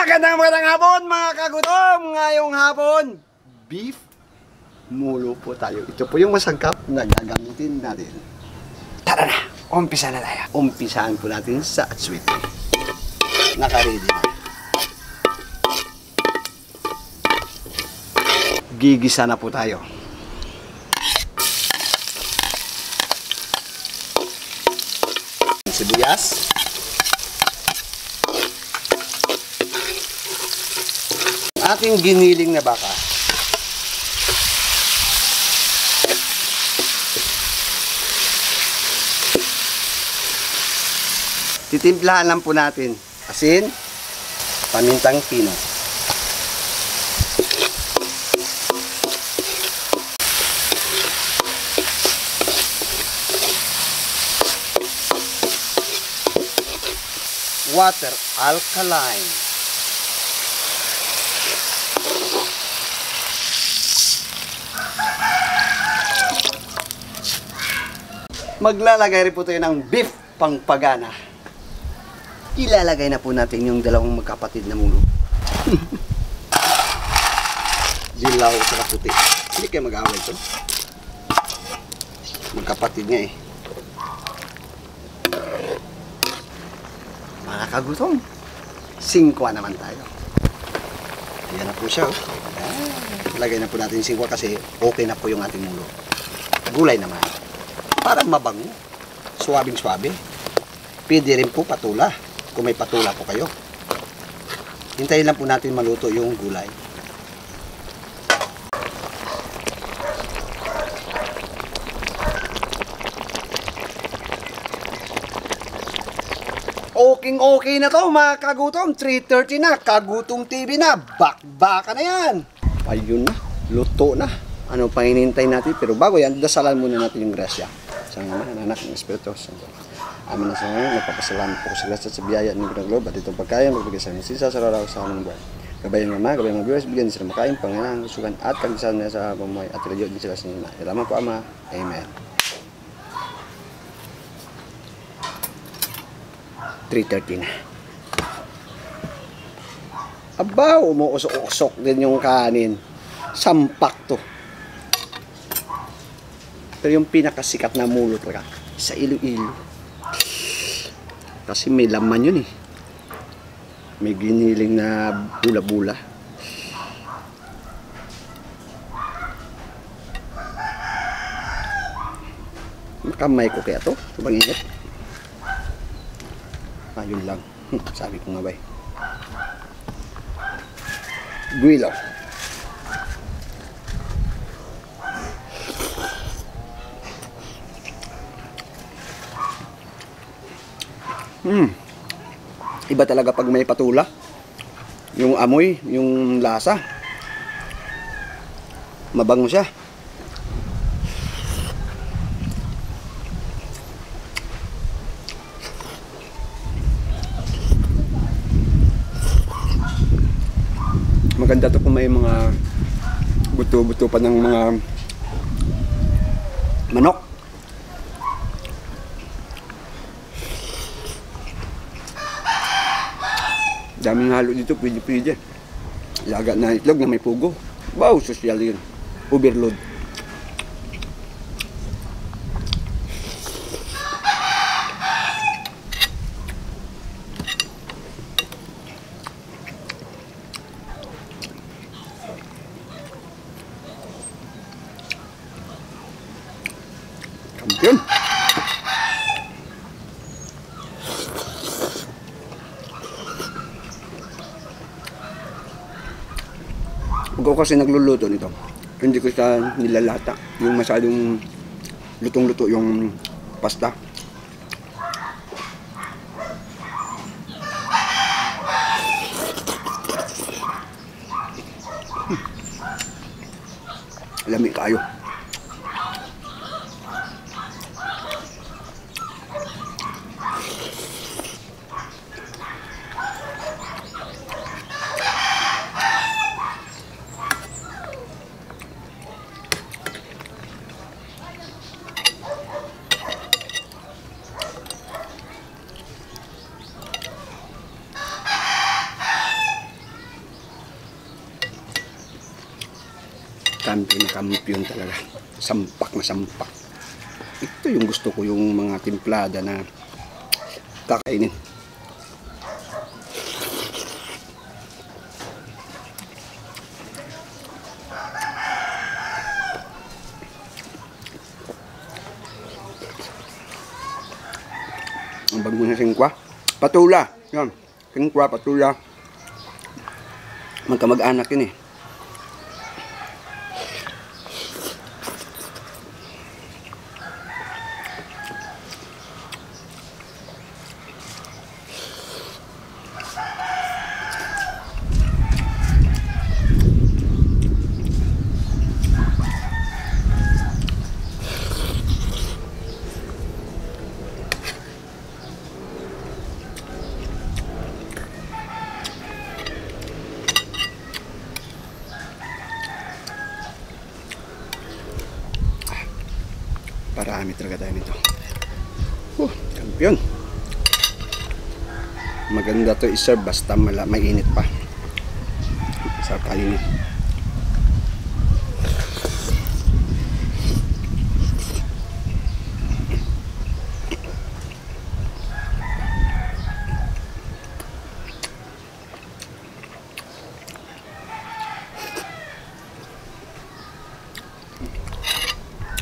Magandang hapon mga kagutom! Ngayong hapon, beef mulo po tayo. Ito po yung masangkap na gagamitin natin. Tara na! Umpisa na tayo. Umpisaan po natin sa atswit. Naka-ready na. Gigisa na po tayo. Sibuyas. Ating giniling na baka. Titimplahan lang po natin asin, pamintang pino. Water alkaline. Maglalagay rin po tayo ng beef pangpagana. Ilalagay na po natin yung dalawang magkapatid na mulo. Dilaw sa puti. Hindi kayo mag-away ito. Magkapatid nga eh. Mga kagutom, 5 naman tayo. Ayan na po siya. Lagay na po natin yung 5 kasi okay na po yung ating mulo. Gulay naman. Parang mabango. Suwabing-swabe. Pwede rin po patula. Kung may patula po kayo. Hintayin lang po natin maluto yung gulay. Okay na to mga kagutom. 3:30 na. Kagutong TV na. Bakbaka na yan. Ayun na. Luto na. Ano pang hinihintay natin? Pero bago yan, dasalan muna natin yung grasya. Sa mga anak ng Espiritu Santo. Amin na sa ngayon, nagpapasalamat po sa grasya sa biyaya ng Ginoo at itong pagkain, magbigay sa amin sisa sa araw sa aming buhay. Gabayan ng Ama, gabayan ng viewers, bigyan sila makain, pangalan, kusugan at kagisahan nila sa pamuhay at radyo din sila sa nila. Salamat po Ama. Amen. 3:30 na. Aba, umuusok-usok din yung kanin. Sampak to. Pero yung pinakasikat na mulo talaga sa Iloilo. Kasi may laman yun eh. May giniling na bula-bula. Makamay ko kaya to. Subang ingat. Ayun lang. Sabi ko nga ba eh. Guilo. Iba talaga pag may patula. Yung amoy, yung lasa. Mabango siya. Maganda to kung may mga buto-buto pa ng mga manok. Daming halo dito, pwede. Laga na itlog na may pugo. Wow, social yun. Overload. Kampiyon. Pag ako kasi nagluluto nito, hindi ko siya nilalata. Yung masyadong lutong-luto yung pasta. Lamig kayo. Kampiyon na kampiyon talaga. Sampak na sampak. Ito yung gusto ko, yung mga timplada na kakainin. Ang bago na singkwa. Patula. Yan. Singkwa, patula. Magkamag-anak yun eh. Parami talaga tayo nito. Kampiyon. Maganda to i-serve basta mainit pa. Sarap kainin.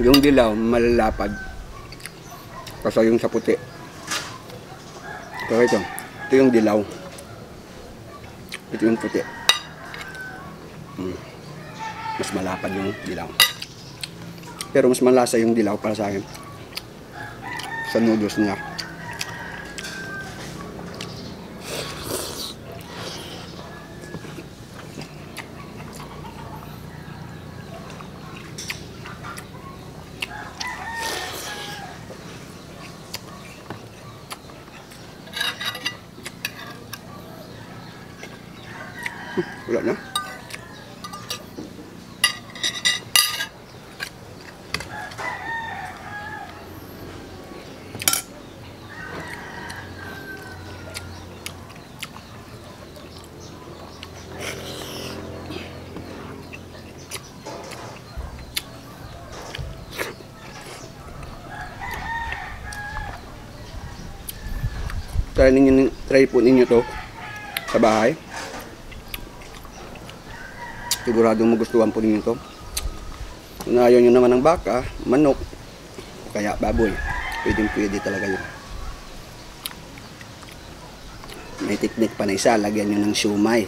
Yung dilaw, malalapad. Kasi yung sa puti. Pero ito yung dilaw. Ito yung puti. Mas malapad yung dilaw. Pero mas malasa yung dilaw para sa akin. Sa noodles niya. Wala na. Try po ninyo to sa bahay. Siguradong magustuhan po ninyo to. Kung ayaw nyo naman ng baka, manok, kaya baboy, pwede talaga yun. May teknik pa na isa, lagyan nyo ng siumay.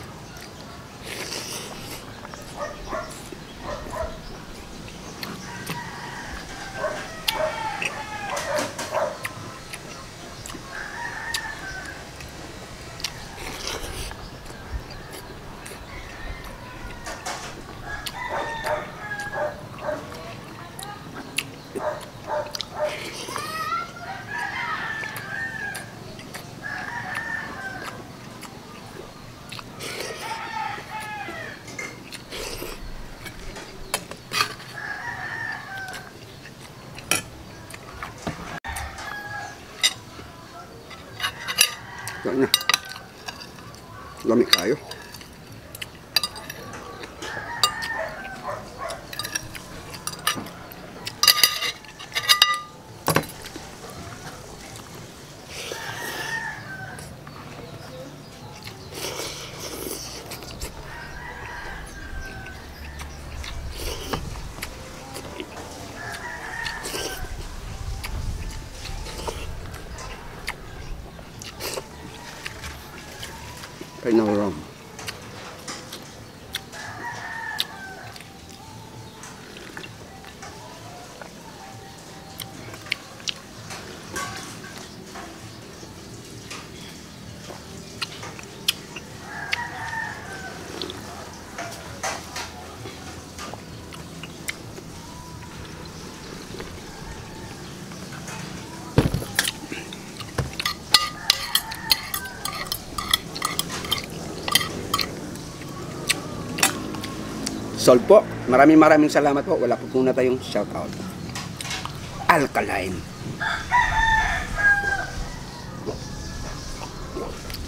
Yan na. Lamig tayo. Right now we're on. Solve po. Maraming salamat po. Wala po muna tayong shoutout. Alkaline.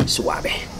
Suave.